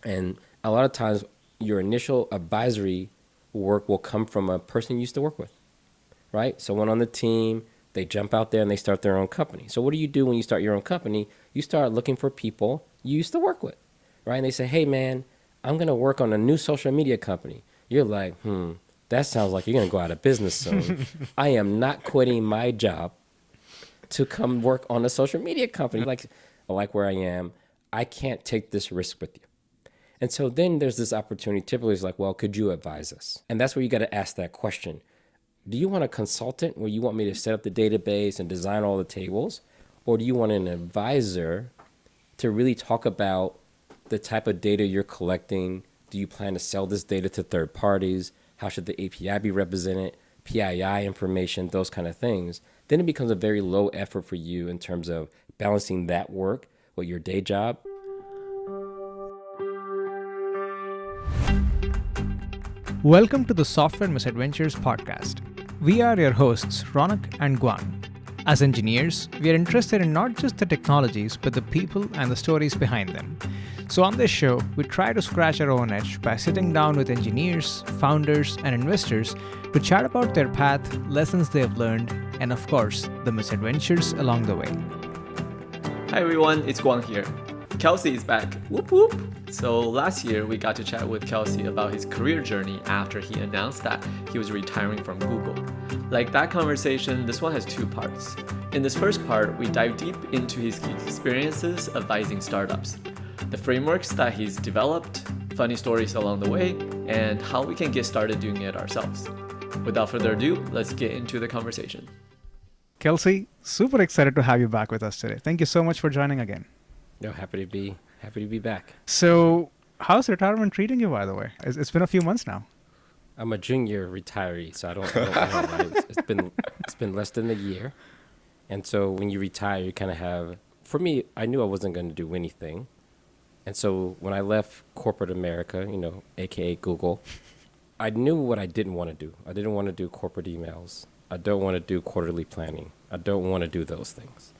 And a lot of times your initial advisory work will come from a person you used to work with, right? Someone on the team, they jump out there and they start their own company. So what do you do when you start your own company? You start looking for people you used to work with, right? And they say, hey, man, I'm going to work on a new social media company. You're like, that sounds like you're going to go out of business soon. I am not quitting my job to come work on a social media company. Like where I am, I can't take this risk with you. And so then there's this opportunity. Typically it's like, well, could you advise us? And that's where you got to ask that question. Do you want a consultant where you want me to set up the database and design all the tables? Or do you want an advisor to really talk about the type of data you're collecting? Do you plan to sell this data to third parties? How should the API be represented? PII information, those kind of things. Then it becomes a very low effort for you in terms of balancing that work with your day job. Welcome to the Software Misadventures podcast. We are your hosts, Ronak and Guan. As engineers, we are interested in not just the technologies, but the people and the stories behind them. So on this show, we try to scratch our own itch by sitting down with engineers, founders, and investors to chat about their path, lessons they have learned, and of course, the misadventures along the way. Hi everyone, it's Guang here. Kelsey is back. Whoop whoop. So last year we got to chat with Kelsey about his career journey after he announced that he was retiring from Google. Like that conversation, this one has two parts. In this first part, we dive deep into his experiences advising startups, the frameworks that he's developed, funny stories along the way, and how we can get started doing it ourselves. Without further ado, let's get into the conversation. Kelsey, super excited to have you back with us today. Thank you so much for joining again. No, happy to be back. So, how's retirement treating you, by the way? It's been a few months now. I'm a junior retiree, so I don't know. Right? It's been less than a year. And so when you retire, you kind of have, for me, I knew I wasn't going to do anything. And so when I left corporate America, AKA Google, I knew what I didn't want to do. I didn't want to do corporate emails. I don't want to do quarterly planning. I don't want to do those things.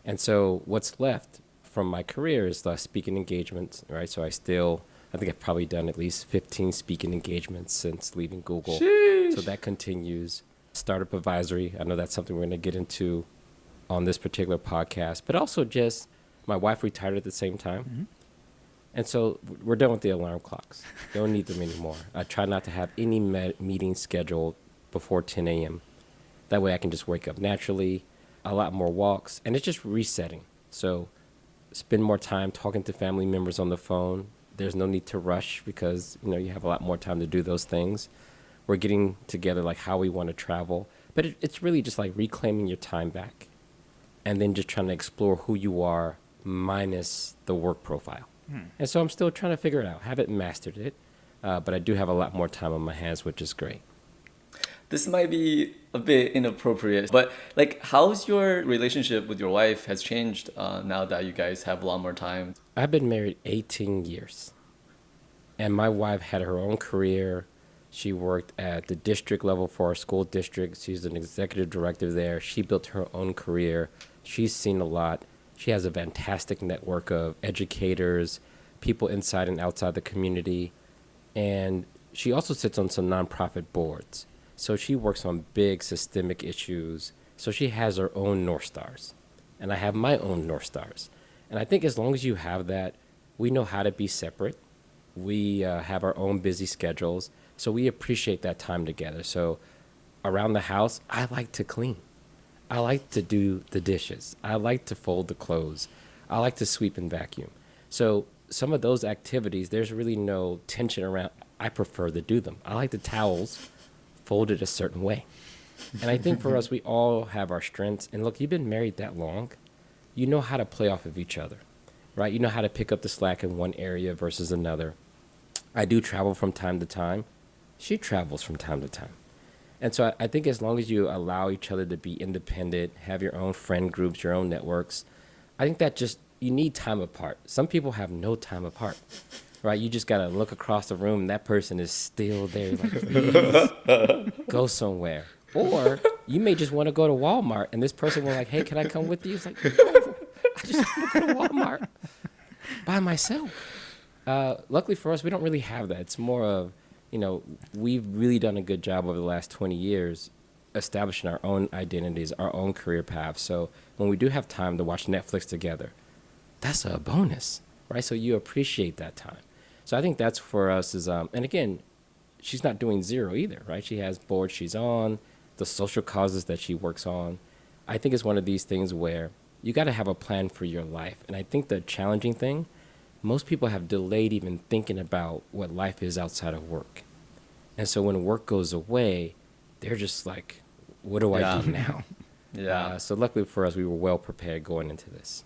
And so what's left from my career is the speaking engagements, right? So I think I've probably done at least 15 speaking engagements since leaving Google. Sheesh. So that continues. Startup advisory. I know that's something we're going to get into on this particular podcast, but also just my wife retired at the same time. Mm-hmm. And so we're done with the alarm clocks. Don't need them anymore. I try not to have any meetings scheduled before 10 a.m. That way I can just wake up naturally, a lot more walks, and it's just resetting. So spend more time talking to family members on the phone. There's no need to rush because, you have a lot more time to do those things. We're getting together like how we want to travel. But it's really just like reclaiming your time back and then just trying to explore who you are minus the work profile. And so I'm still trying to figure it out. Haven't mastered it, but I do have a lot more time on my hands, which is great. This might be a bit inappropriate, but how's your relationship with your wife has changed now that you guys have a lot more time? I've been married 18 years, and my wife had her own career. She worked at the district level for our school district. She's an executive director there. She built her own career. She's seen a lot. She has a fantastic network of educators, people inside and outside the community, and she also sits on some nonprofit boards. So she works on big systemic issues. So she has her own North Stars, and I have my own North Stars. And I think as long as you have that, we know how to be separate. We have our own busy schedules, so we appreciate that time together. So around the house, I like to clean. I like to do the dishes. I like to fold the clothes. I like to sweep and vacuum. So some of those activities, there's really no tension around. I prefer to do them. I like the towels folded a certain way. And I think for us, we all have our strengths. And look, you've been married that long. You know how to play off of each other, right? You know how to pick up the slack in one area versus another. I do travel from time to time. She travels from time to time. And so I think as long as you allow each other to be independent, have your own friend groups, your own networks, I think that you need time apart. Some people have no time apart, right? You just got to look across the room and that person is still there. Like, please go somewhere. Or you may just want to go to Walmart and this person will like, hey, can I come with you? It's like, no, I just want to go to Walmart by myself. Luckily for us, we don't really have that. It's more of, we've really done a good job over the last 20 years establishing our own identities, our own career paths. So when we do have time to watch Netflix together, that's a bonus, right? So you appreciate that time. So I think that's for us is, and again, she's not doing zero either, right? She has boards she's on, the social causes that she works on. I think it's one of these things where you got to have a plan for your life. And I think the challenging thing, most people have delayed even thinking about what life is outside of work. And so when work goes away, they're just like, what do I do now? Yeah. So luckily for us, we were well prepared going into this.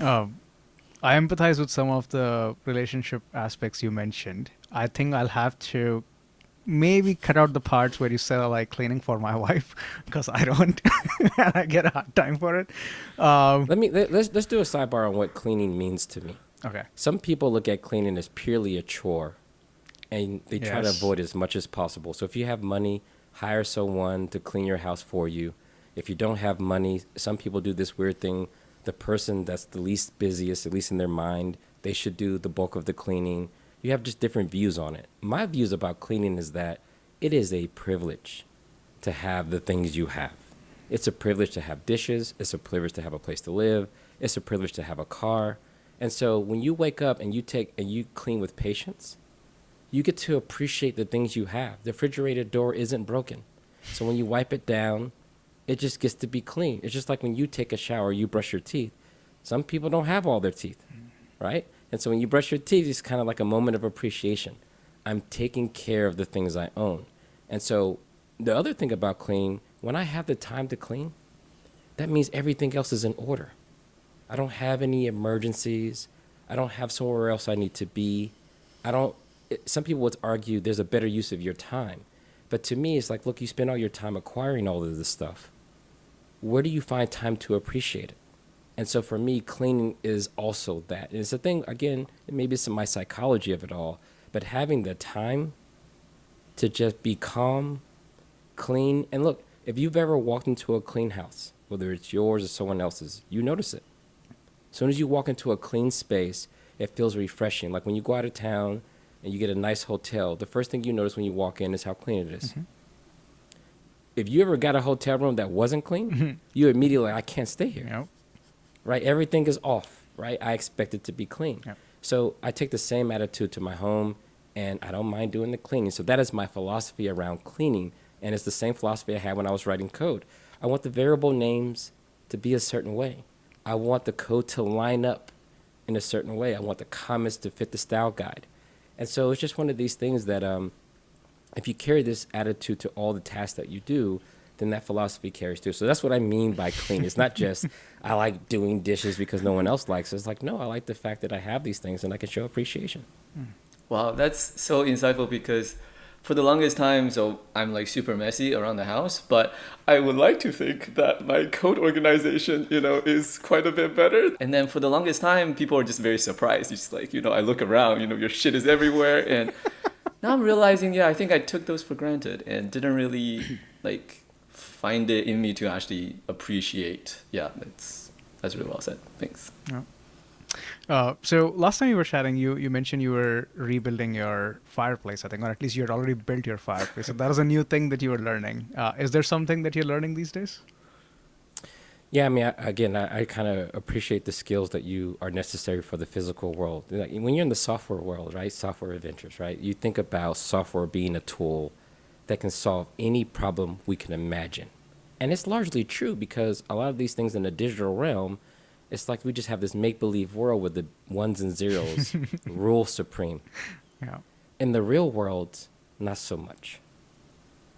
I empathize with some of the relationship aspects you mentioned. I think I'll have to maybe cut out the parts where you said I like cleaning for my wife because I don't. And I get a hard time for it. Let's do a sidebar on what cleaning means to me. Okay. Some people look at cleaning as purely a chore, and they try to Yes. avoid it as much as possible. So if you have money, hire someone to clean your house for you. If you don't have money, some people do this weird thing. The person that's the least busiest, at least in their mind, they should do the bulk of the cleaning. You have just different views on it. My views about cleaning is that it is a privilege to have the things you have. It's a privilege to have dishes. It's a privilege to have a place to live. It's a privilege to have a car. And so when you wake up and you clean with patience, you get to appreciate the things you have. The refrigerator door isn't broken. So when you wipe it down, it just gets to be clean. It's just like when you take a shower, you brush your teeth. Some people don't have all their teeth, right? And so when you brush your teeth, it's kind of like a moment of appreciation. I'm taking care of the things I own. And so the other thing about cleaning, when I have the time to clean, that means everything else is in order. I don't have any emergencies. I don't have somewhere else I need to be. Some people would argue there's a better use of your time. But to me, it's like, look, you spend all your time acquiring all of this stuff. Where do you find time to appreciate it? And so for me, cleaning is also that. And it's a thing, again, maybe it's my psychology of it all, but having the time to just be calm, clean. And look, if you've ever walked into a clean house, whether it's yours or someone else's, you notice it. As soon as you walk into a clean space, it feels refreshing. Like when you go out of town and you get a nice hotel, the first thing you notice when you walk in is how clean it is. Mm-hmm. If you ever got a hotel room that wasn't clean, you immediately like, I can't stay here. Yep. Right? Everything is off, right? I expect it to be clean. Yep. So I take the same attitude to my home, and I don't mind doing the cleaning. So that is my philosophy around cleaning, and it's the same philosophy I had when I was writing code. I want the variable names to be a certain way. I want the code to line up in a certain way. I want the comments to fit the style guide. And so it's just one of these things that if you carry this attitude to all the tasks that you do, then that philosophy carries too. So that's what I mean by clean. It's not just I like doing dishes because no one else likes it. It's like, no, I like the fact that I have these things and I can show appreciation. Wow, that's so insightful because for the longest time, so I'm like super messy around the house, but I would like to think that my code organization, is quite a bit better. And then for the longest time, people are just very surprised. It's like, I look around, your shit is everywhere. And now I'm realizing, I think I took those for granted and didn't really find it in me to actually appreciate. Yeah, that's really well said. Thanks. Yeah. So last time you were chatting, you mentioned you were rebuilding your fireplace, I think, or at least you had already built your fireplace. So that was a new thing that you were learning. Is there something that you're learning these days? Yeah, I mean, I kind of appreciate the skills that you are necessary for the physical world. Like, when you're in the software world, right, software adventures, right, you think about software being a tool that can solve any problem we can imagine. And it's largely true because a lot of these things in the digital realm, it's like we just have this make-believe world with the ones and zeros rule supreme. Yeah. In the real world, not so much,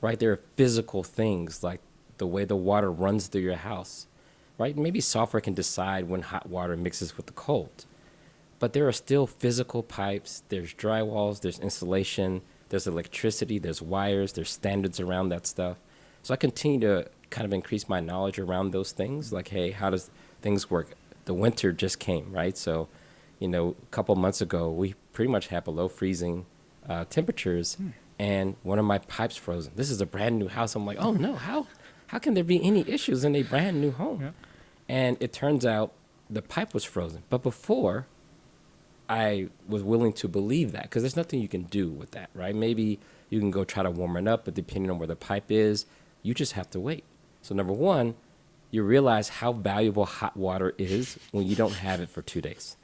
right? There are physical things like the way the water runs through your house, right? Maybe software can decide when hot water mixes with the cold, but there are still physical pipes. There's drywalls, there's insulation, there's electricity, there's wires, there's standards around that stuff. So I continue to kind of increase my knowledge around those things. Like, hey, how does things work? The winter just came, right? So, a couple months ago, we pretty much had below freezing temperatures, and one of my pipes frozen. This is a brand new house. I'm like, oh no, how can there be any issues in a brand new home? Yeah. And it turns out the pipe was frozen. But before, I was willing to believe that because there's nothing you can do with that, right? Maybe you can go try to warm it up, but depending on where the pipe is, you just have to wait. So number one, you realize how valuable hot water is when you don't have it for 2 days.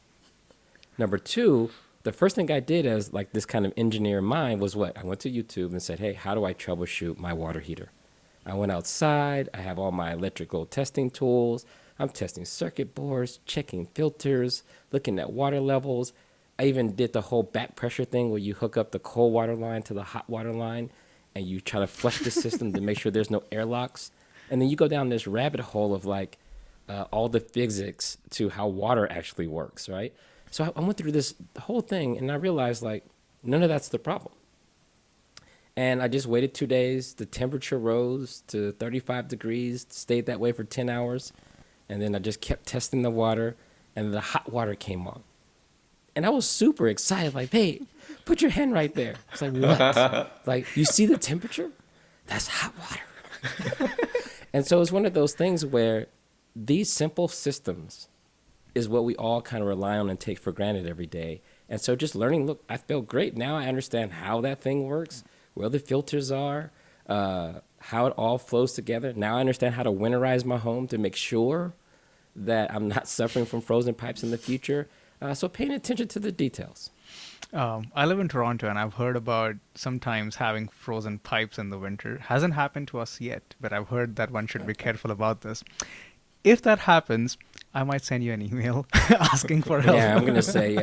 Number two, the first thing I did as like this kind of engineer mind was what? I went to YouTube and said, hey, how do I troubleshoot my water heater? I went outside. I have all my electrical testing tools. I'm testing circuit boards, checking filters, looking at water levels. I even did the whole back pressure thing where you hook up the cold water line to the hot water line and you try to flush the system to make sure there's no airlocks. And then you go down this rabbit hole of like all the physics to how water actually works, right? So I went through this whole thing and I realized like none of that's the problem. And I just waited 2 days. The temperature rose to 35 degrees, stayed that way for 10 hours. And then I just kept testing the water and the hot water came on. And I was super excited, like, hey, put your hand right there. It's like, what? Like, you see the temperature? That's hot water. And so it's one of those things where these simple systems is what we all kind of rely on and take for granted every day. And so just learning, look, I feel great. Now I understand how that thing works, where the filters are, how it all flows together. Now I understand how to winterize my home to make sure that I'm not suffering from frozen pipes in the future. So paying attention to the details. I live in Toronto, and I've heard about sometimes having frozen pipes in the winter. Hasn't happened to us yet, but I've heard that one should be careful about this. If that happens, I might send you an email asking for help. Yeah, I'm going to say,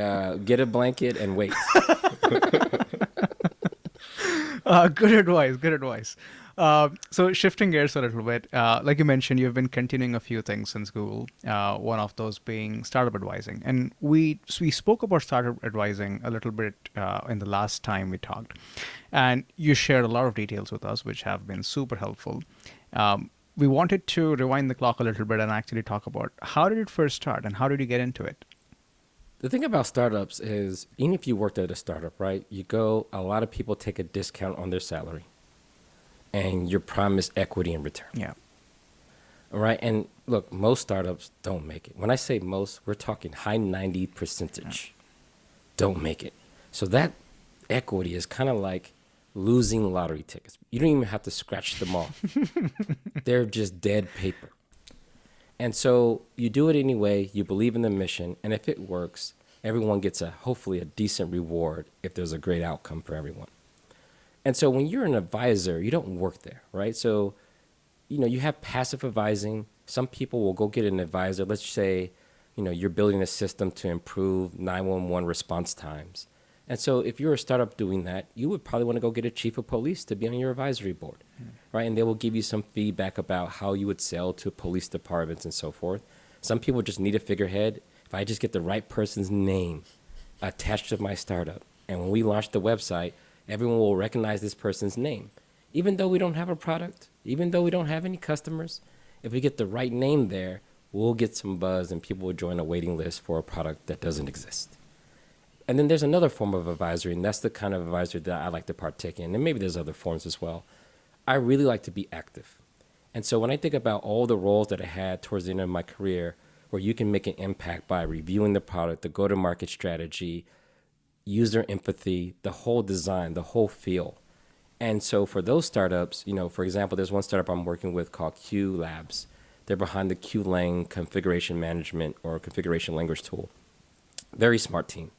get a blanket and wait. Good advice. Good advice. So shifting gears a little bit, like you mentioned, you've been continuing a few things since Google. One of those being startup advising, and we spoke about startup advising a little bit in the last time we talked, and you shared a lot of details with us, which have been super helpful. We wanted to rewind the clock a little bit and actually talk about how did it first start and how did you get into it? The thing about startups is, even if you worked at a startup, right, a lot of people take a discount on their salary and you're promised equity in return. Yeah. All right. And look, most startups don't make it. When I say most, we're talking high 90% don't make it. So that equity is kind of like losing lottery tickets. You don't even have to scratch them off. They're just dead paper. And so you do it anyway, you believe in the mission, and if it works, everyone gets hopefully a decent reward if there's a great outcome for everyone. And so when you're an advisor, you don't work there, right? So, you have passive advising. Some people will go get an advisor. Let's say, you're building a system to improve 911 response times. And so if you're a startup doing that, you would probably want to go get a chief of police to be on your advisory board, right? And they will give you some feedback about how you would sell to police departments and so forth. Some people just need a figurehead. If I just get the right person's name attached to my startup, and when we launch the website, everyone will recognize this person's name. Even though we don't have a product, even though we don't have any customers, if we get the right name there, we'll get some buzz and people will join a waiting list for a product that doesn't exist. And then there's another form of advisory, and that's the kind of advisory that I like to partake in. And maybe there's other forms as well. I really like to be active. And so when I think about all the roles that I had towards the end of my career, where you can make an impact by reviewing the product, the go-to-market strategy, user empathy, the whole design, the whole feel. And so for those startups, for example, there's one startup I'm working with called Q Labs. They're behind the Qlang configuration management or configuration language tool. Very smart team.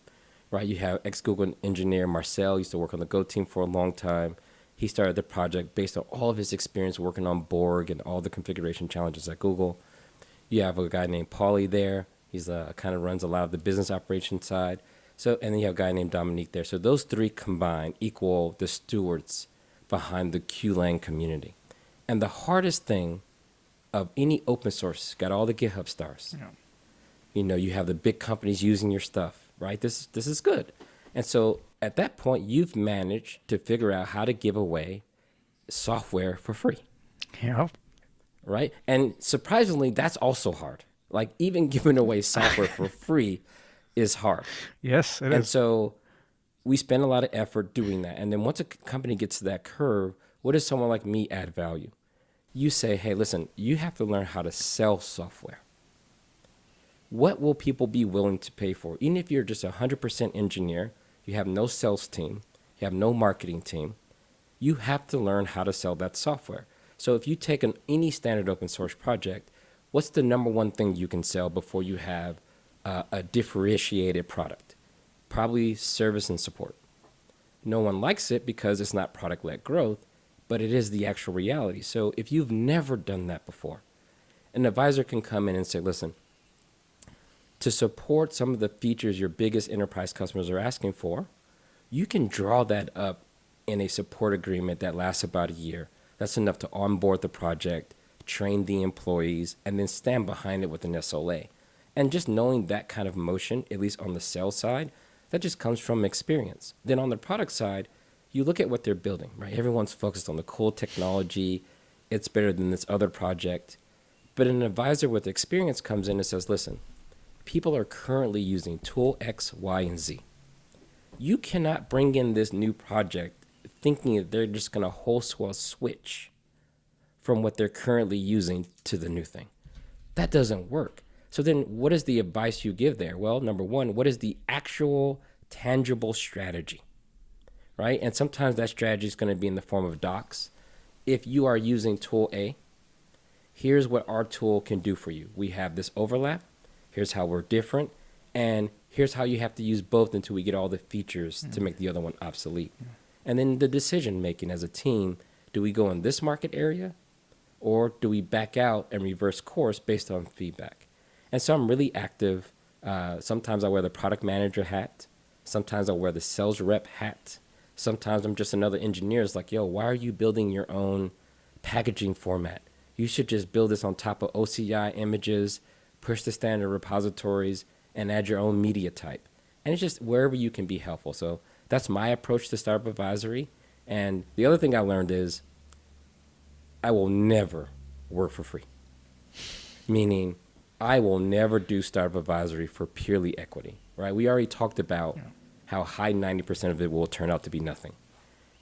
Right, you have ex-Google engineer Marcel, used to work on the Go team for a long time. He started the project based on all of his experience working on Borg and all the configuration challenges at Google. You have a guy named Paulie there. He's kind of runs a lot of the business operation side. So, and then you have a guy named Dominique there. So those three combined equal the stewards behind the Qlang community. And the hardest thing of any open source, got all the GitHub stars. Yeah. You have the big companies using your stuff. Right? This is good. And so at that point, you've managed to figure out how to give away software for free. Yeah. Right? And surprisingly, that's also hard. Like even giving away software for free is hard. Yes, it is. And so we spend a lot of effort doing that. And then once a company gets to that curve, what does someone like me add value? You say, hey, listen, you have to learn how to sell software. what will people be willing to pay for? Even if you're just 100% engineer, you have no sales team, you have no marketing team, you have to learn how to sell that software. So if you take any standard open source project, what's the number one thing you can sell before you have a differentiated product? Probably service and support. No one likes it because it's not product-led growth, but it is the actual reality. So if you've never done that before, an advisor can come in and say, listen, to support some of the features your biggest enterprise customers are asking for, you can draw that up in a support agreement that lasts about a year. That's enough to onboard the project, train the employees, and then stand behind it with an SLA. And just knowing that kind of motion, at least on the sales side, that just comes from experience. Then on the product side, you look at what they're building, right? Everyone's focused on the cool technology. It's better than this other project. But an advisor with experience comes in and says, listen, people are currently using tool X, Y, and Z. You cannot bring in this new project thinking that they're just going to wholesale switch from what they're currently using to the new thing. That doesn't work. So then what is the advice you give there? Well, number one, what is the actual tangible strategy, right? And sometimes that strategy is going to be in the form of docs. If you are using tool A, here's what our tool can do for you. We have this overlap. Here's how we're different. And here's how you have to use both until we get all the features to make the other one obsolete. And then the decision making as a team, do we go in this market area or do we back out and reverse course based on feedback? And so I'm really active. Sometimes I wear the product manager hat. Sometimes I wear the sales rep hat. Sometimes I'm just another engineer. It's like, yo, why are you building your own packaging format? You should just build this on top of OCI images, push the standard repositories, and add your own media type. And it's just wherever you can be helpful. So that's my approach to startup advisory. And the other thing I learned is I will never work for free. Meaning I will never do startup advisory for purely equity, right? We already talked about how high 90% of it will turn out to be nothing.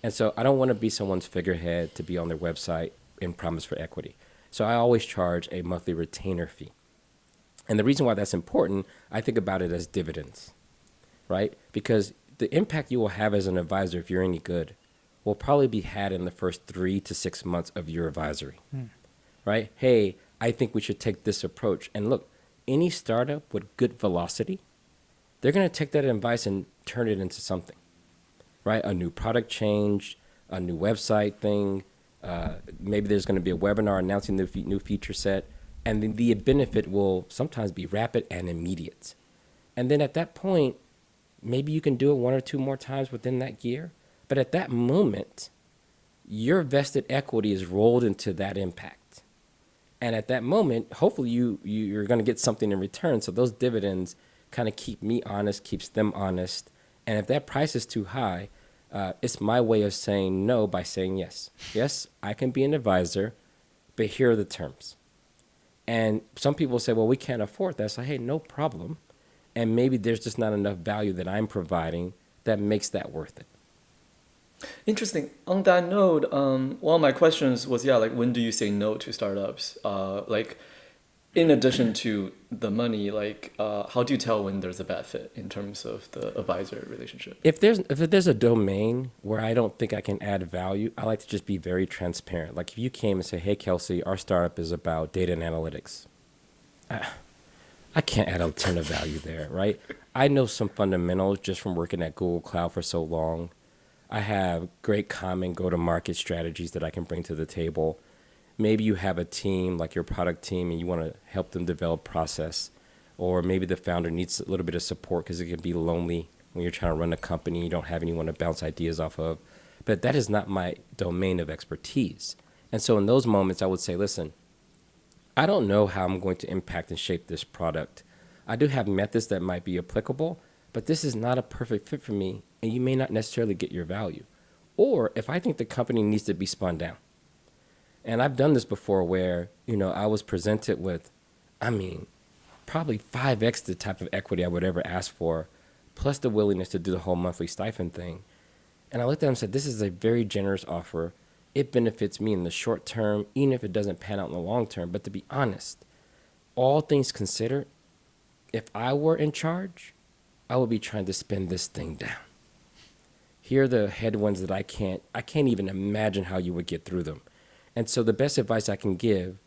And so I don't want to be someone's figurehead to be on their website and promise for equity. So I always charge a monthly retainer fee. And the reason why that's important, I think about it as dividends, right? Because the impact you will have as an advisor, if you're any good, will probably be had in the first 3 to 6 months of your advisory, right? Hey, I think we should take this approach. And look, any startup with good velocity, they're going to take that advice and turn it into something, right? A new product change, a new website thing. Maybe there's going to be a webinar announcing the new feature set. And the benefit will sometimes be rapid and immediate. And then at that point, maybe you can do it 1 or 2 more times within that year. But at that moment, your vested equity is rolled into that impact. And at that moment, hopefully you're going to get something in return. So those dividends kind of keep me honest, keeps them honest. And if that price is too high, it's my way of saying no by saying yes. Yes, I can be an advisor, but here are the terms. And some people say, well, we can't afford that. So, hey, no problem. And maybe there's just not enough value that I'm providing that makes that worth it. Interesting. On that note, one of my questions was, like, when do you say no to startups? Like, in addition to the money, like, how do you tell when there's a bad fit in terms of the advisor relationship? If there's a domain where I don't think I can add value, I like to just be very transparent. Like if you came and say, hey, Kelsey, our startup is about data and analytics. I can't add a ton of value there, right? I know some fundamentals just from working at Google Cloud for so long. I have great common go-to-market strategies that I can bring to the table. Maybe you have a team like your product team and you want to help them develop process. Or maybe the founder needs a little bit of support because it can be lonely when you're trying to run a company. You don't have anyone to bounce ideas off of. But that is not my domain of expertise. And so in those moments, I would say, listen, I don't know how I'm going to impact and shape this product. I do have methods that might be applicable, but this is not a perfect fit for me, and you may not necessarily get your value. Or if I think the company needs to be spun down. And I've done this before where, I was presented with, probably 5x the type of equity I would ever ask for, plus the willingness to do the whole monthly stipend thing. And I looked at them and said, this is a very generous offer. It benefits me in the short term, even if it doesn't pan out in the long term. But to be honest, all things considered, if I were in charge, I would be trying to spin this thing down. Here are the headwinds that I can't even imagine how you would get through them. And so the best advice I can give,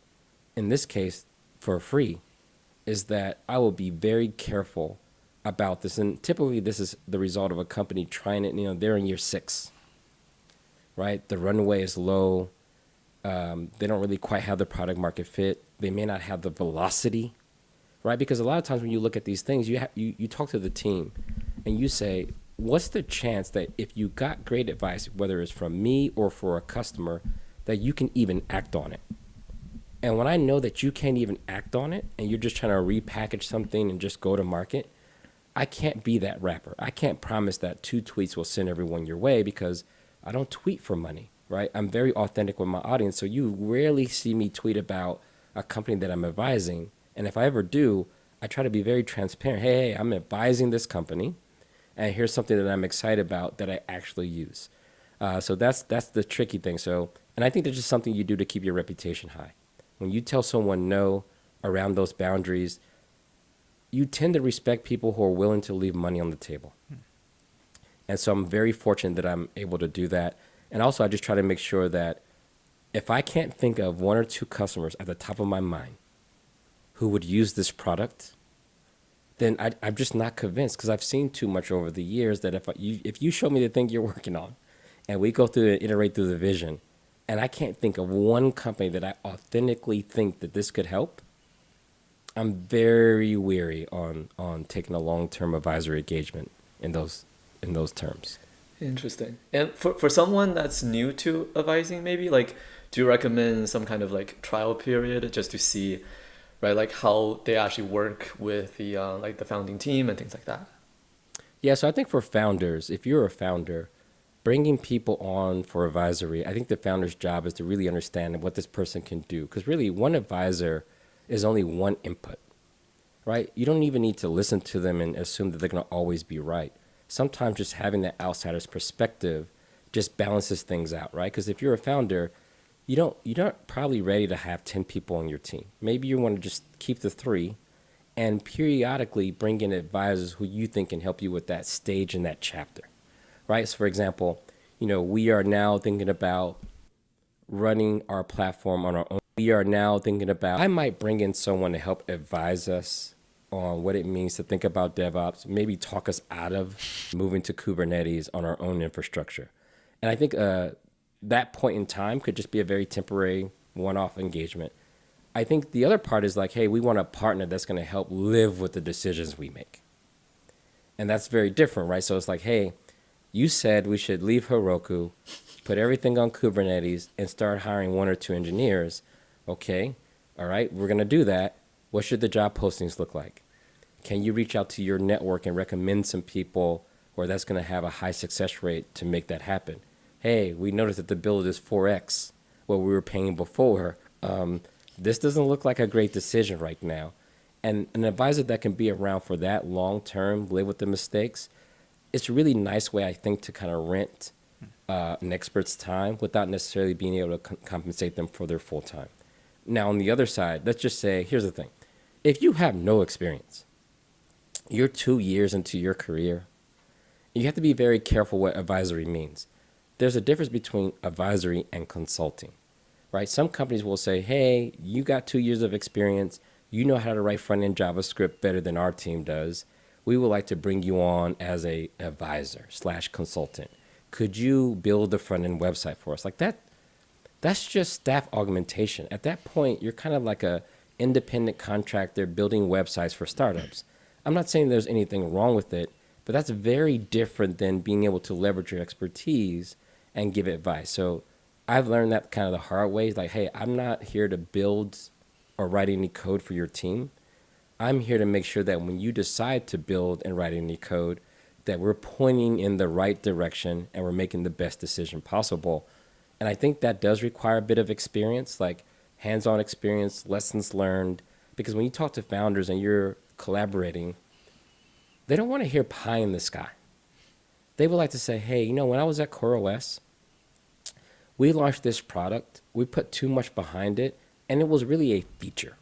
in this case, for free, is that I will be very careful about this. And typically this is the result of a company trying it, they're in year 6, right? The runway is low. They don't really quite have the product market fit. They may not have the velocity, right? Because a lot of times when you look at these things, you talk to the team and you say, what's the chance that if you got great advice, whether it's from me or for a customer, that you can even act on it? And when I know that you can't even act on it and you're just trying to repackage something and just go to market, I can't be that rapper. I can't promise that 2 tweets will send everyone your way because I don't tweet for money, right? I'm very authentic with my audience. So you rarely see me tweet about a company that I'm advising. And if I ever do, I try to be very transparent. Hey, I'm advising this company, and here's something that I'm excited about that I actually use. So that's the tricky thing. So, and I think that's just something you do to keep your reputation high. When you tell someone no around those boundaries, you tend to respect people who are willing to leave money on the table. And so I'm very fortunate that I'm able to do that. And also I just try to make sure that if I can't think of 1 or 2 customers at the top of my mind who would use this product, then I'm just not convinced, because I've seen too much over the years that if you show me the thing you're working on and we go through and iterate through the vision, and I can't think of one company that I authentically think that this could help, I'm very weary on taking a long-term advisory engagement in those terms. Interesting. And for someone that's new to advising, maybe like, do you recommend some kind of like trial period just to see, right, like how they actually work with the like the founding team and things like that? Yeah, so I think for founders, if you're a founder, bringing people on for advisory, I think the founder's job is to really understand what this person can do. Because really, one advisor is only one input, right? You don't even need to listen to them and assume that they're going to always be right. Sometimes just having that outsider's perspective just balances things out, right? Because if you're a founder, you're not probably ready to have 10 people on your team. Maybe you want to just keep the 3 and periodically bring in advisors who you think can help you with that stage and that chapter, right? So for example, we are now thinking about running our platform on our own. We are now thinking about, I might bring in someone to help advise us on what it means to think about DevOps, maybe talk us out of moving to Kubernetes on our own infrastructure. And I think that point in time could just be a very temporary one-off engagement. I think the other part is like, hey, we want a partner that's going to help live with the decisions we make. And that's very different, right? So it's like, hey, you said we should leave Heroku, put everything on Kubernetes, and start hiring 1 or 2 engineers. Okay, all right, we're going to do that. What should the job postings look like? Can you reach out to your network and recommend some people where that's going to have a high success rate to make that happen? Hey, we noticed that the bill is 4x what we were paying before. This doesn't look like a great decision right now. And an advisor that can be around for that long term, live with the mistakes, it's a really nice way, I think, to kind of rent an expert's time without necessarily being able to compensate them for their full time. Now, on the other side, let's just say, here's the thing. If you have no experience, you're 2 years into your career, you have to be very careful what advisory means. There's a difference between advisory and consulting, right? Some companies will say, hey, you got 2 years of experience. You know how to write front-end JavaScript better than our team does. We would like to bring you on as a advisor/consultant. Could you build the front-end website for us? Like that's just staff augmentation. At that point, you're kind of like a independent contractor building websites for startups. I'm not saying there's anything wrong with it, but that's very different than being able to leverage your expertise and give advice. So I've learned that kind of the hard way. Like, hey, I'm not here to build or write any code for your team. I'm here to make sure that when you decide to build and write any code, that we're pointing in the right direction and we're making the best decision possible. And I think that does require a bit of experience, like hands-on experience, lessons learned, because when you talk to founders and you're collaborating, they don't want to hear pie in the sky. They would like to say, hey, when I was at CoreOS, we launched this product, we put too much behind it, and it was really a feature.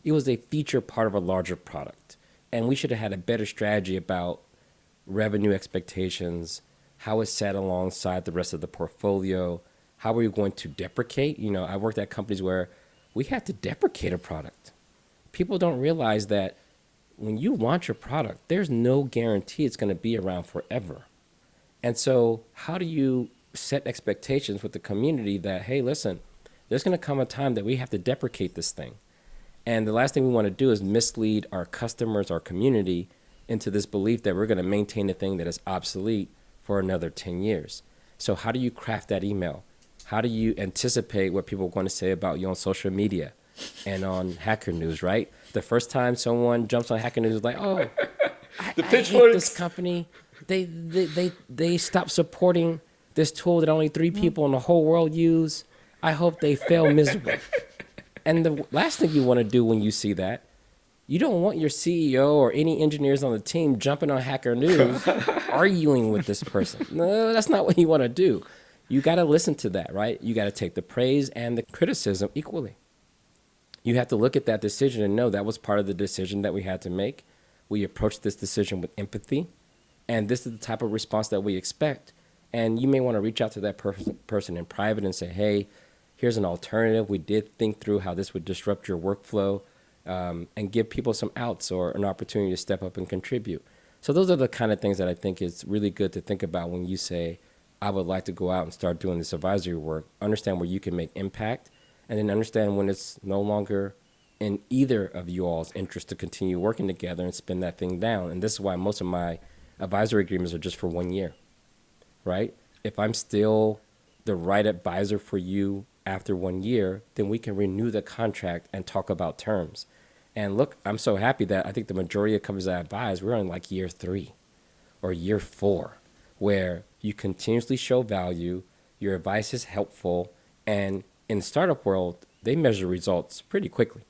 It was a feature part of a larger product. And we should have had a better strategy about revenue expectations, how it's set alongside the rest of the portfolio, how are we going to deprecate? I worked at companies where we had to deprecate a product. People don't realize that when you launch a product, there's no guarantee it's going to be around forever. And so how do you set expectations with the community that, hey, listen, there's going to come a time that we have to deprecate this thing. And the last thing we want to do is mislead our customers, our community, into this belief that we're going to maintain a thing that is obsolete for another 10 years. So how do you craft that email? How do you anticipate what people are going to say about you on social media and on Hacker News, right? The first time someone jumps on Hacker News is like, oh, I hate this company. They stopped supporting this tool that only 3 people in the whole world use. I hope they fail miserably. And the last thing you want to do when you see that, you don't want your CEO or any engineers on the team jumping on Hacker News arguing with this person. No, that's not what you want to do. You got to listen to that, right? You got to take the praise and the criticism equally. You have to look at that decision and know that was part of the decision that we had to make. We approached this decision with empathy, and this is the type of response that we expect. And you may want to reach out to that person in private and say, hey, here's an alternative. We did think through how this would disrupt your workflow, and give people some outs or an opportunity to step up and contribute. So those are the kind of things that I think is really good to think about when you say, I would like to go out and start doing this advisory work, understand where you can make impact, and then understand when it's no longer in either of you all's interest to continue working together and spin that thing down. And this is why most of my advisory agreements are just for 1 year, right? If I'm still the right advisor for you after 1 year, then we can renew the contract and talk about terms. And look, I'm so happy that I think the majority of companies that I advise, we're on like year 3 or year 4, where you continuously show value, your advice is helpful, and in the startup world, they measure results pretty quickly.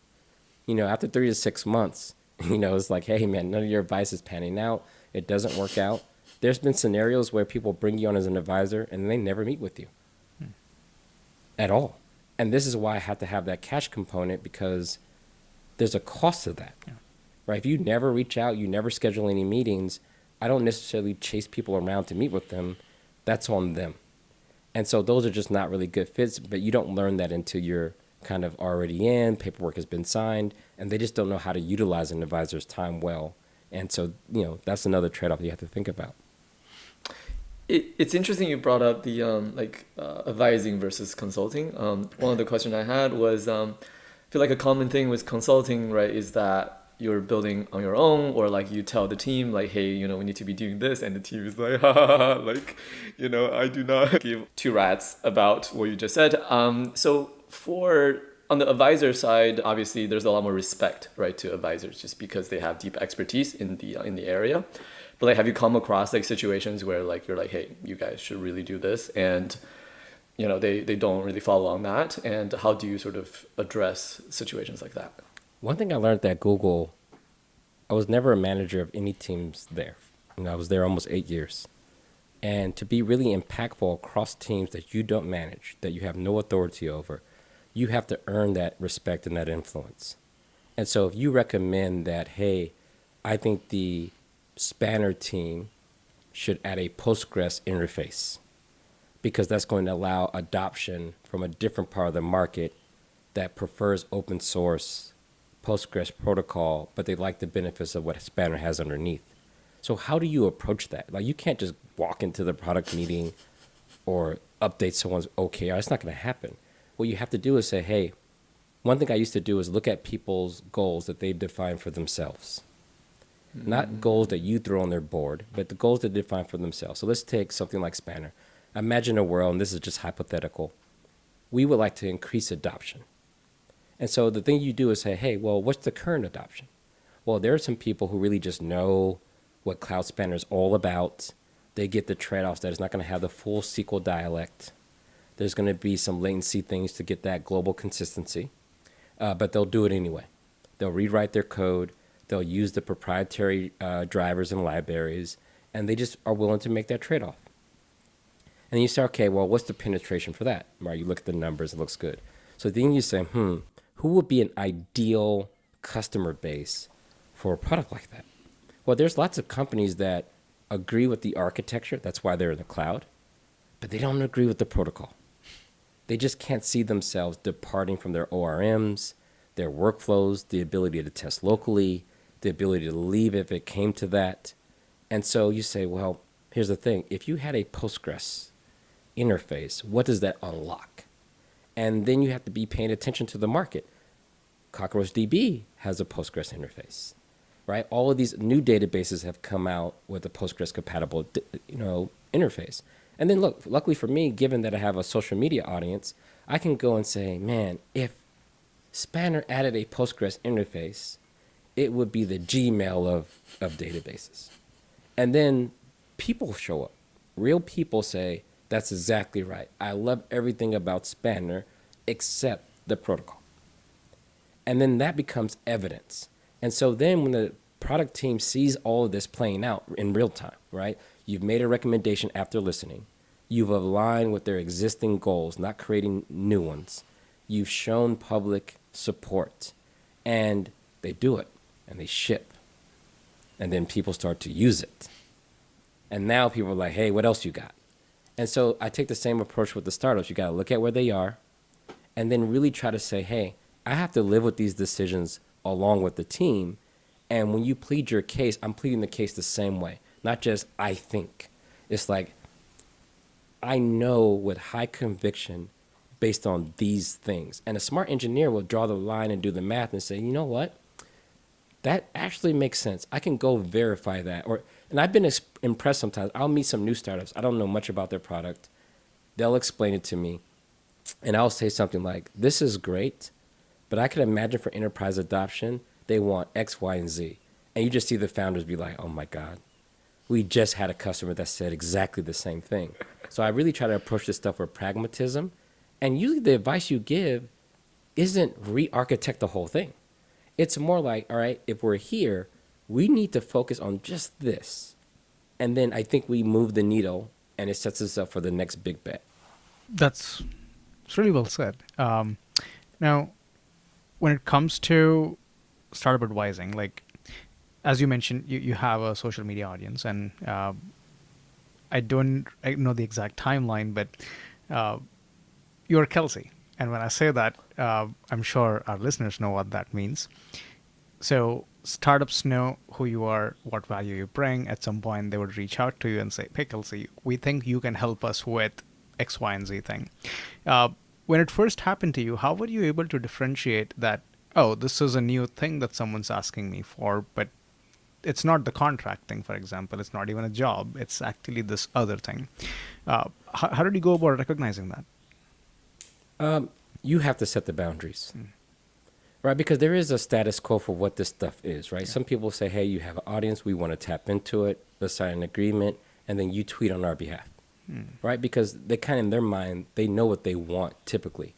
After 3 to 6 months, it's like, hey man, none of your advice is panning out. It doesn't work out. There's been scenarios where people bring you on as an advisor and they never meet with you at all. And this is why I have to have that cash component, because there's a cost to that, right? If you never reach out, you never schedule any meetings, I don't necessarily chase people around to meet with them. That's on them. And so those are just not really good fits, but you don't learn that until you're kind of already in, paperwork has been signed, and they just don't know how to utilize an advisor's time well. And so, that's another trade-off you have to think about. It's interesting you brought up the advising versus consulting. One of the questions I had was, I feel like a common thing with consulting, right, is that you're building on your own, or like you tell the team like, hey, we need to be doing this, and the team is like, ha ha ha, like, I do not give 2 rats about what you just said. So on the advisor side, obviously there's a lot more respect, right, to advisors, just because they have deep expertise in the area. But like, have you come across like situations where like you're like, hey, you guys should really do this, and they don't really follow on that, and how do you sort of address situations like that? One thing I learned at Google, I was never a manager of any teams there. I was there almost 8 years. And to be really impactful across teams that you don't manage, that you have no authority over, you have to earn that respect and that influence. And so if you recommend that, hey, I think the Spanner team should add a Postgres interface, because that's going to allow adoption from a different part of the market that prefers open source Postgres protocol, but they like the benefits of what Spanner has underneath. So how do you approach that? Like, you can't just walk into the product meeting or update someone's OKR. It's not going to happen. What you have to do is say, hey, one thing I used to do is look at people's goals that they define for themselves. Not goals that you throw on their board, but the goals that they define for themselves. So let's take something like Spanner. Imagine a world, and this is just hypothetical, we would like to increase adoption. And so the thing you do is say, hey, well, what's the current adoption? Well, there are some people who really just know what Cloud Spanner is all about. They get the trade-offs that it's not going to have the full SQL dialect. There's going to be some latency things to get that global consistency, but they'll do it anyway. They'll rewrite their code. They'll use the proprietary drivers and libraries, and they just are willing to make that trade-off. And you say, okay, well, what's the penetration for that? Right? You look at the numbers, it looks good. So then you say, who would be an ideal customer base for a product like that? Well, there's lots of companies that agree with the architecture. That's why they're in the cloud. But they don't agree with the protocol. They just can't see themselves departing from their ORMs, their workflows, the ability to test locally, the ability to leave if it came to that. And so you say, well, here's the thing. If you had a Postgres interface, what does that unlock? And then you have to be paying attention to the market. CockroachDB has a Postgres interface, right? All of these new databases have come out with a Postgres compatible, interface. And then look, luckily for me, given that I have a social media audience, I can go and say, man, if Spanner added a Postgres interface, it would be the Gmail of databases. And then people show up. Real people say, that's exactly right. I love everything about Spanner except the protocol. And then that becomes evidence. And so then when the product team sees all of this playing out in real time, right? You've made a recommendation after listening. You've aligned with their existing goals, not creating new ones. You've shown public support. And they do it. And they ship. And then people start to use it. And now people are like, hey, what else you got? And so I take the same approach with the startups. You got to look at where they are and then really try to say, hey, I have to live with these decisions along with the team. And when you plead your case, I'm pleading the case the same way. Not just I think. It's like I know with high conviction based on these things. And a smart engineer will draw the line and do the math and say, you know what? That actually makes sense. I can go verify that. And I've been impressed sometimes. I'll meet some new startups. I don't know much about their product. They'll explain it to me. And I'll say something like, this is great, but I can imagine for enterprise adoption, they want X, Y, and Z. And you just see the founders be like, oh my God, we just had a customer that said exactly the same thing. So I really try to approach this stuff with pragmatism. And usually the advice you give isn't re-architect the whole thing. It's more like, all right, if we're here, we need to focus on just this. And then I think we move the needle and it sets us up for the next big bet. It's really well said. Now, when it comes to startup advising, like as you mentioned, you have a social media audience, and I know the exact timeline, but you're Kelsey. And when I say that, I'm sure our listeners know what that means. So startups know who you are, what value you bring. At some point, they would reach out to you and say, hey, Kelsey, we think you can help us with X, Y, and Z thing. When it first happened to you, how were you able to differentiate that, oh, this is a new thing that someone's asking me for, but it's not the contract thing, for example. It's not even a job. It's actually this other thing. How did you go about recognizing that? You have to set the boundaries, right? Because there is a status quo for what this stuff is, right? Yeah. Some people say, hey, you have an audience. We want to tap into it. Let's sign an agreement. And then you tweet on our behalf, right? Because they kind of, in their mind, they know what they want typically.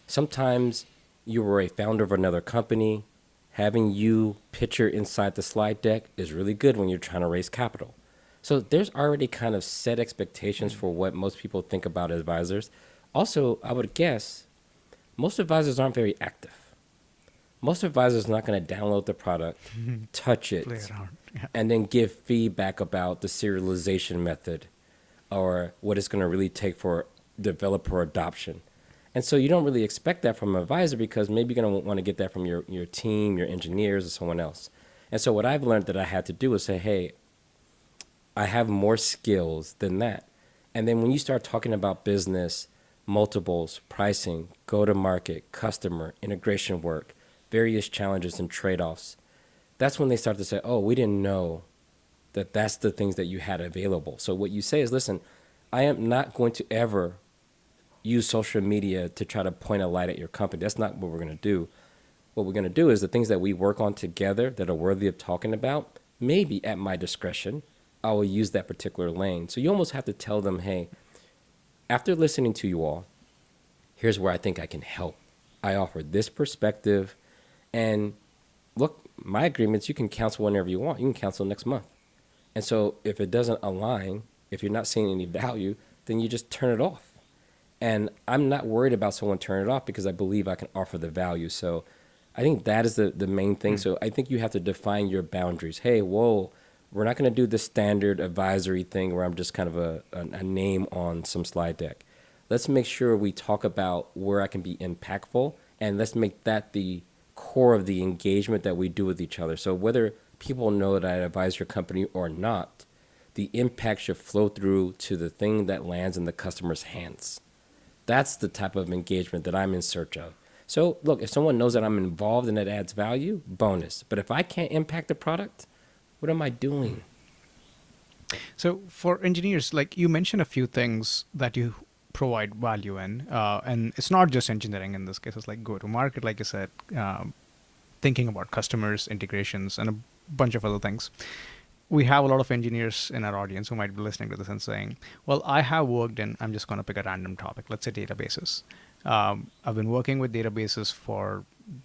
Sometimes you were a founder of another company. Having you picture inside the slide deck is really good when you're trying to raise capital. So there's already kind of set expectations for what most people think about advisors. Also, I would guess most advisors aren't very active. Most advisors are not going to download the product, touch it, and then give feedback about the serialization method or what it's going to really take for developer adoption. And so you don't really expect that from an advisor because maybe you're going to want to get that from your team, your engineers, or someone else. And so what I've learned that I had to do is say, hey, I have more skills than that. And then when you start talking about business, multiples, pricing, go-to-market, customer, integration work, various challenges and trade-offs, that's when they start to say, oh, we didn't know that that's the things that you had available. So what you say is, listen, I am not going to ever use social media to try to point a light at your company. That's not what we're going to do. What we're going to do is the things that we work on together that are worthy of talking about, maybe at my discretion, I will use that particular lane. So you almost have to tell them, hey, after listening to you all, here's where I think I can help. I offer this perspective. And look, my agreements, you can cancel whenever you want. You can cancel next month. And so if it doesn't align, if you're not seeing any value, then you just turn it off. And I'm not worried about someone turning it off because I believe I can offer the value. So I think that is the main thing. So I think you have to define your boundaries. Hey, whoa, we're not going to do the standard advisory thing where I'm just kind of a name on some slide deck. Let's make sure we talk about where I can be impactful, and let's make that the core of the engagement that we do with each other. So whether people know that I advise your company or not, the impact should flow through to the thing that lands in the customer's hands. That's the type of engagement that I'm in search of. So look, if someone knows that I'm involved and it adds value, bonus. But if I can't impact the product, what am I doing? So for engineers, like you mentioned a few things that you provide value in, and it's not just engineering in this case. It's like go to market, like you said, thinking about customers, integrations, and a bunch of other things. We have a lot of engineers in our audience who might be listening to this and saying, well, I have worked in, I'm just going to pick a random topic, let's say databases. I've been working with databases for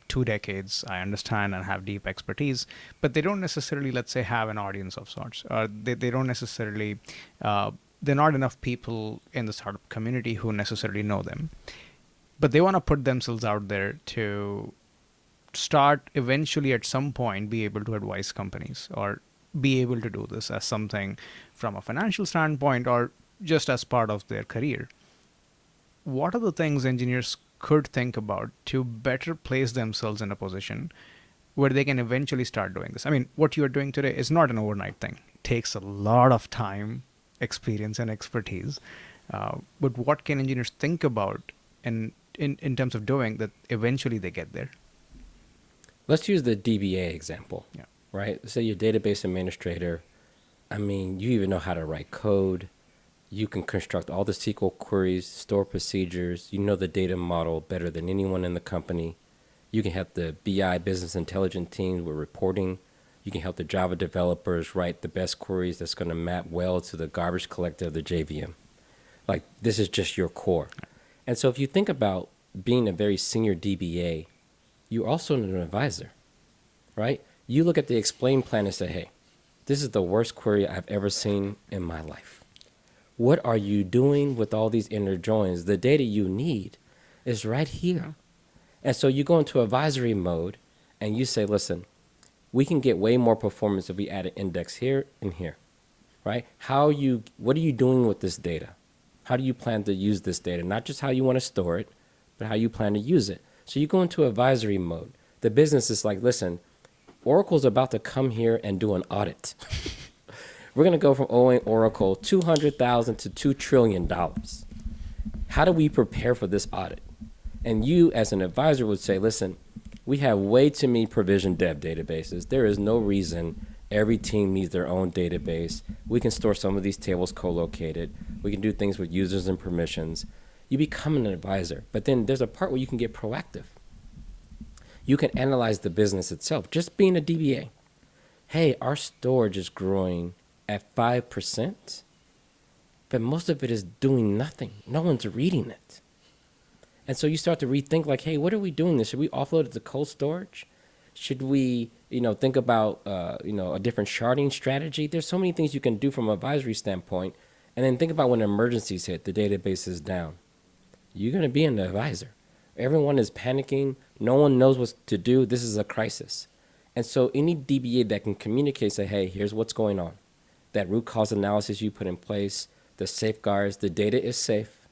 2 decades. I understand and have deep expertise, but they don't necessarily, let's say, have an audience of sorts. They don't necessarily, there are not enough people in the startup community who necessarily know them. But they want to put themselves out there to start eventually at some point be able to advise companies or be able to do this as something from a financial standpoint or just as part of their career. What are the things engineers could think about to better place themselves in a position where they can eventually start doing this? I mean, what you are doing today is not an overnight thing. It takes a lot of time, experience, and expertise. But what can engineers think about in terms of doing that eventually they get there? Let's use the DBA example, Yeah. right? Say you're a database administrator. I mean, you even know how to write code. You can construct all the SQL queries, store procedures. You know the data model better than anyone in the company. You can help the BI, business intelligence teams with reporting. You can help the Java developers write the best queries that's going to map well to the garbage collector of the JVM. Like, this is just your core. And so if you think about being a very senior DBA, you're also an advisor, right? You look at the explain plan and say, hey, this is the worst query I've ever seen in my life. What are you doing with all these inner joins? The data you need is right here. And so you go into advisory mode and you say, listen, we can get way more performance if we add an index here and here, right? What are you doing with this data? How do you plan to use this data? Not just how you want to store it, but how you plan to use it. So you go into advisory mode. The business is like, listen, Oracle's about to come here and do an audit. We're going to go from owing Oracle $200,000 to $2 trillion. How do we prepare for this audit? And you, as an advisor, would say, listen, we have way too many provision dev databases. There is no reason every team needs their own database. We can store some of these tables co-located. We can do things with users and permissions. You become an advisor. But then there's a part where you can get proactive. You can analyze the business itself, just being a DBA. Hey, our storage is growing at 5%, but most of it is doing nothing. No one's reading it. And so you start to rethink like, hey, what are we doing this? Should we offload it to cold storage? Should we, think about, a different sharding strategy? There's so many things you can do from an advisory standpoint. And then think about when emergencies hit, the database is down. You're going to be an advisor. Everyone is panicking. No one knows what to do. This is a crisis. And so any DBA that can communicate, say, hey, here's what's going on. That root cause analysis you put in place, the safeguards, the data is safe,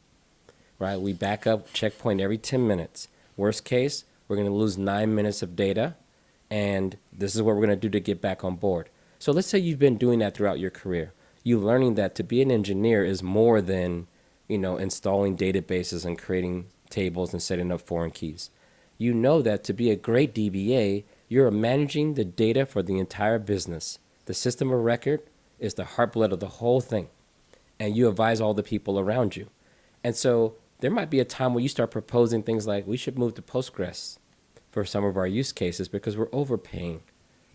right? We back up checkpoint every 10 minutes. Worst case, we're going to lose 9 minutes of data, and this is what we're going to do to get back on board. So let's say you've been doing that throughout your career. You're learning that to be an engineer is more than, installing databases and creating tables and setting up foreign keys. You know that to be a great DBA, you're managing the data for the entire business. The system of record is the heartblood of the whole thing. And you advise all the people around you. And so there might be a time where you start proposing things like, we should move to Postgres for some of our use cases because we're overpaying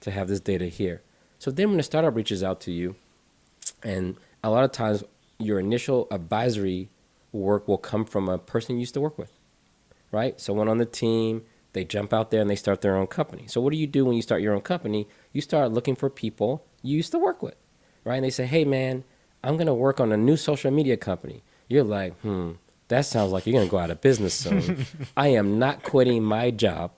to have this data here. So then when a startup reaches out to you, and a lot of times your initial advisory work will come from a person you used to work with, right? Someone on the team, they jump out there and they start their own company. So what do you do when you start your own company? You start looking for people you used to work with, right? And they say, hey, man, I'm going to work on a new social media company. You're like, that sounds like you're going to go out of business soon. I am not quitting my job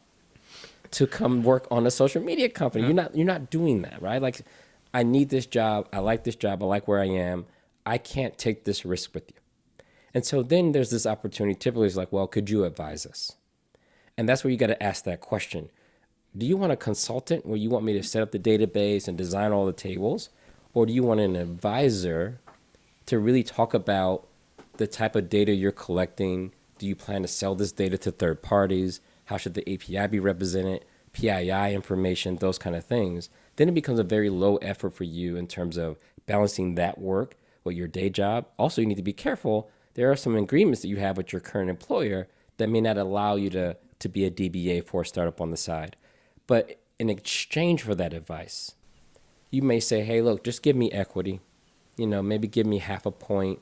to come work on a social media company. You're not doing that, right? Like, I need this job. I like this job. I like where I am. I can't take this risk with you. And so then there's this opportunity. Typically, it's like, well, could you advise us? And that's where you got to ask that question. Do you want a consultant where you want me to set up the database and design all the tables? Or do you want an advisor to really talk about the type of data you're collecting? Do you plan to sell this data to third parties? How should the API be represented? PII information, those kind of things. Then it becomes a very low effort for you in terms of balancing that work with your day job. Also, you need to be careful. There are some agreements that you have with your current employer that may not allow you to be a DBA for a startup on the side. But in exchange for that advice, you may say, hey, look, just give me equity. Maybe give me half a point,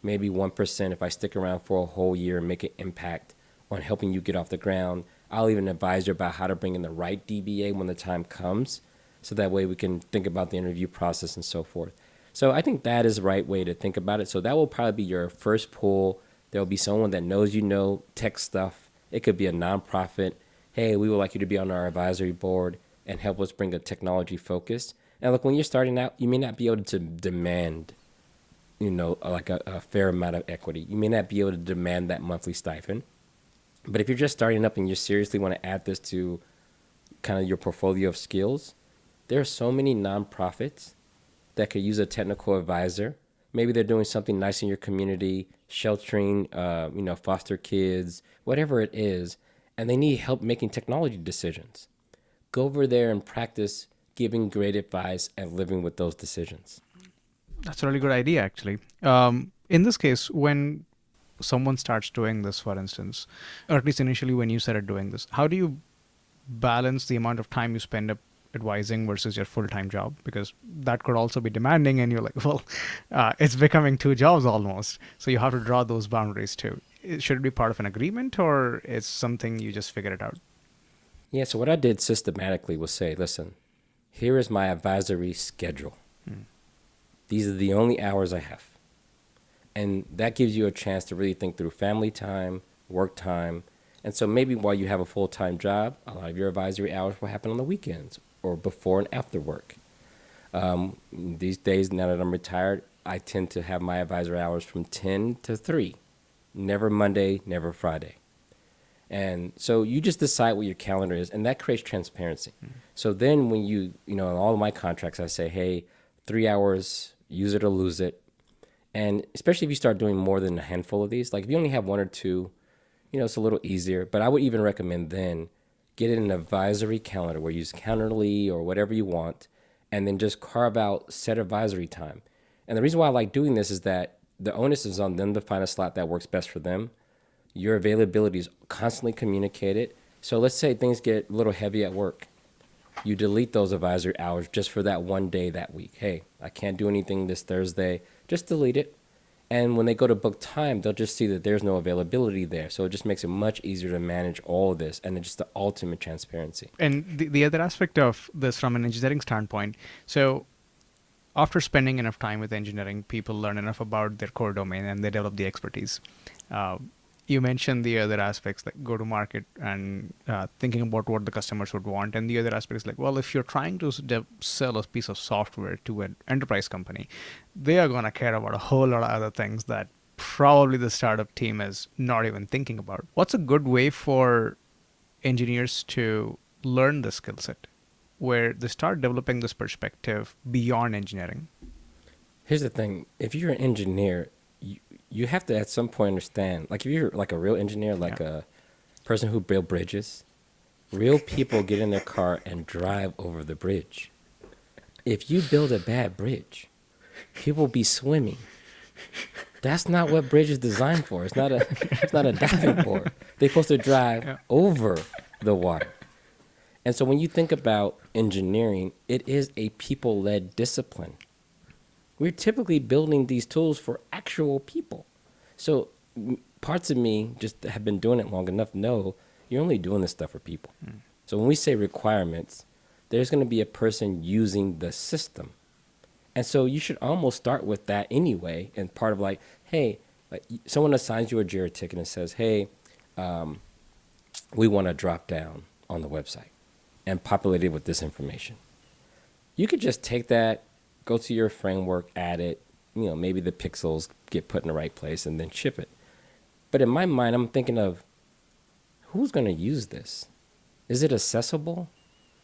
maybe 1% if I stick around for a whole year and make an impact on helping you get off the ground. I'll even advise you about how to bring in the right DBA when the time comes. So that way we can think about the interview process and so forth. So I think that is the right way to think about it. So that will probably be your first pull. There will be someone that knows tech stuff. It could be a nonprofit. Hey, we would like you to be on our advisory board and help us bring a technology focus. And look, when you're starting out, you may not be able to demand, like a fair amount of equity. You may not be able to demand that monthly stipend. But if you're just starting up and you seriously want to add this to kind of your portfolio of skills, there are so many nonprofits that could use a technical advisor. Maybe they're doing something nice in your community, sheltering, foster kids, whatever it is, and they need help making technology decisions. Go over there and practice giving great advice and living with those decisions. That's a really good idea, actually. In this case, when someone starts doing this, for instance, or at least initially when you started doing this, how do you balance the amount of time you spend advising versus your full-time job? Because that could also be demanding, and you're like, well, it's becoming two jobs almost. So you have to draw those boundaries too. Should it be part of an agreement, or it's something you just figure it out? Yeah, so what I did systematically was say, listen, here is my advisory schedule. These are the only hours I have. And that gives you a chance to really think through family time, work time. And so maybe while you have a full-time job, a lot of your advisory hours will happen on the weekends or before and after work. These days, now that I'm retired, I tend to have my advisory hours from 10 to 3. Never Monday, never Friday. And so you just decide what your calendar is, and that creates transparency. So then when in all of my contracts, I say, hey, 3 hours, use it or lose it. And especially if you start doing more than a handful of these, like if you only have one or two, it's a little easier. But I would even recommend then get an advisory calendar where you use Calendly or whatever you want, and then just carve out set advisory time. And the reason why I like doing this is that the onus is on them to find a slot that works best for them. Your availability is constantly communicated. So let's say things get a little heavy at work. You delete those advisory hours just for that one day that week. Hey, I can't do anything this Thursday. Just delete it. And when they go to book time, they'll just see that there's no availability there. So it just makes it much easier to manage all of this, and it's just the ultimate transparency. And the other aspect of this from an engineering standpoint, so after spending enough time with engineering, people learn enough about their core domain and they develop the expertise. You mentioned the other aspects like go to market and thinking about what the customers would want. And the other aspect is like, well, if you're trying to sell a piece of software to an enterprise company, they are going to care about a whole lot of other things that probably the startup team is not even thinking about. What's a good way for engineers to learn the skill set where they start developing this perspective beyond engineering? Here's the thing. If you're an engineer, you have to at some point understand, like if you're like a real engineer, like a person who built bridges, real people get in their car and drive over the bridge. If you build a bad bridge, people be swimming. That's not what bridge is designed for. It's not a diving board. They're supposed to drive over the water. And so when you think about engineering, it is a people-led discipline. We're typically building these tools for actual people. So parts of me just have been doing it long enough know you're only doing this stuff for people. So when we say requirements, there's going to be a person using the system. And so you should almost start with that anyway. And part of like, hey, like someone assigns you a JIRA ticket and says, hey, we want to drop down on the website. and populate it with this information. You could just take that, go to your framework, add it, maybe the pixels get put in the right place and then ship it. But in my mind, I'm thinking of who's going to use this? Is it accessible?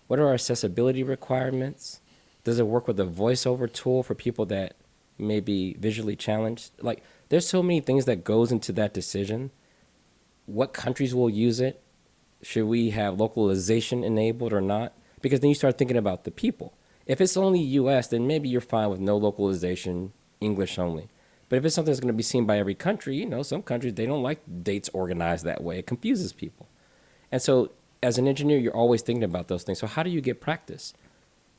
What are our accessibility requirements? Does it work with a voiceover tool for people that may be visually challenged? Like, there's so many things that goes into that decision. What countries will use it? Should we have localization enabled or not? Because then you start thinking about the people. If it's only US, then maybe you're fine with no localization, English only. But if it's something that's going to be seen by every country, some countries, they don't like dates organized that way. It confuses people. And so as an engineer, you're always thinking about those things. So how do you get practice?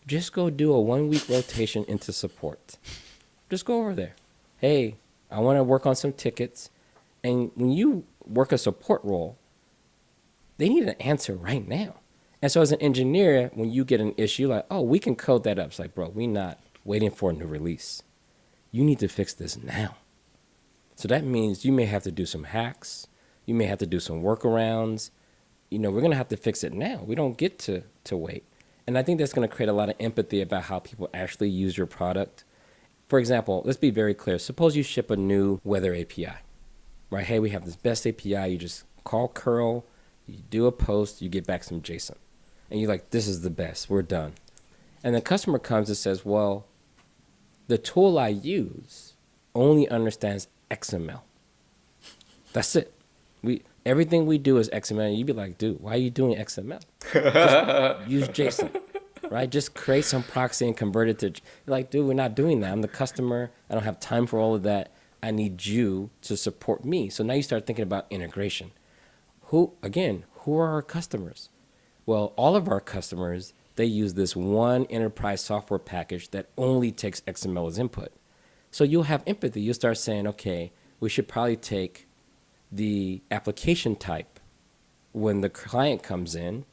Just go do a 1-week rotation into support. Just go over there. Hey, I want to work on some tickets. And when you work a support role, they need an answer right now. And so as an engineer, when you get an issue, like, oh, we can code that up. It's like, bro, we're not waiting for a new release. You need to fix this now. So that means you may have to do some hacks. You may have to do some workarounds. We're going to have to fix it now. We don't get to wait. And I think that's going to create a lot of empathy about how people actually use your product. For example, let's be very clear. Suppose you ship a new weather API, right? Hey, we have this best API. You just call curl, you do a post, you get back some JSON. And you're like, this is the best. We're done. And the customer comes and says, well, the tool I use only understands XML. That's it. Everything we do is XML. And you'd be like, dude, why are you doing XML? Just use JSON, right? Just create some proxy and convert it to. You're like, dude, we're not doing that. I'm the customer. I don't have time for all of that. I need you to support me. So now you start thinking about integration. Who are our customers? Well, all of our customers, they use this one enterprise software package that only takes XML as input. So you'll have empathy. You'll start saying, okay, we should probably take the application type when the client comes in,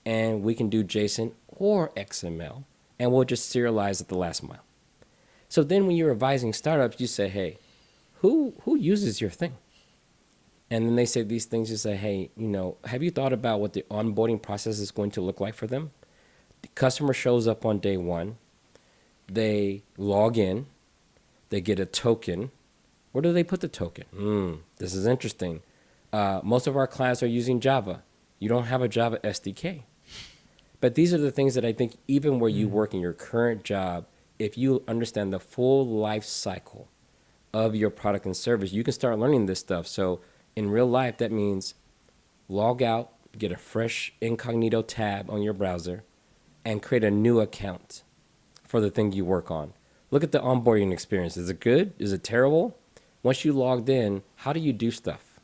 and we can do JSON or XML, and we'll just serialize at the last mile. So then when you're advising startups, you say, hey, who uses your thing? And then they say these things. You say, hey, have you thought about what the onboarding process is going to look like for them? The customer shows up on day one. They log in. They get a token. Where do they put the token? This is interesting. Most of our clients are using Java. You don't have a Java SDK. But these are the things that I think even where you work in your current job, if you understand the full life cycle of your product and service, you can start learning this stuff. So in real life, that means log out, get a fresh incognito tab on your browser, and create a new account for the thing you work on. Look at the onboarding experience. Is it good? Is it terrible? Once you logged in, how do you do stuff?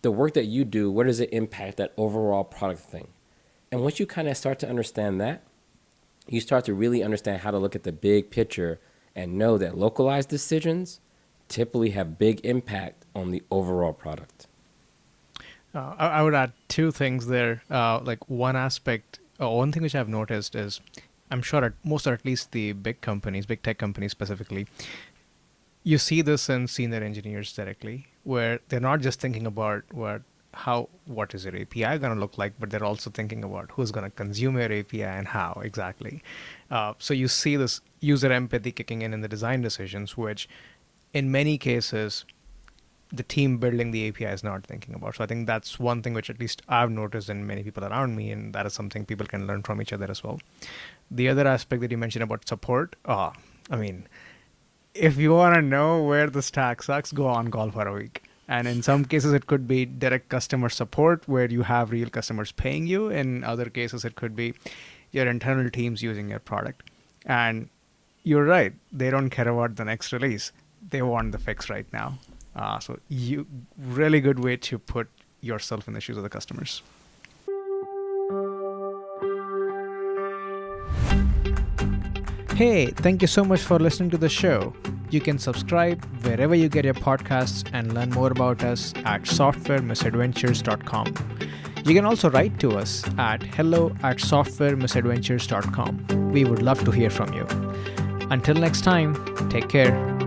The work that you do, where does it impact that overall product thing? And once you kind of start to understand that, you start to really understand how to look at the big picture and know that localized decisions typically have big impact on the overall product. I would add two things there. Like one aspect, one thing which I've noticed is, I'm sure at most, or at least the big companies, big tech companies specifically, you see this in senior engineers directly, where they're not just thinking about what is your API going to look like, but they're also thinking about who's going to consume your API and how exactly. So you see this user empathy kicking in the design decisions, which in many cases, the team building the API is not thinking about. So I think that's one thing which at least I've noticed in many people around me, and that is something people can learn from each other as well. The other aspect that you mentioned about support, if you want to know where the stack sucks, go on call for a week. And in some cases, it could be direct customer support where you have real customers paying you. In other cases, it could be your internal teams using your product. And you're right, they don't care about the next release. They want the fix right now. So really good way to put yourself in the shoes of the customers. Hey, thank you so much for listening to the show. You can subscribe wherever you get your podcasts and learn more about us at softwaremisadventures.com. You can also write to us at hello@softwaremisadventures.com. We would love to hear from you. Until next time, take care.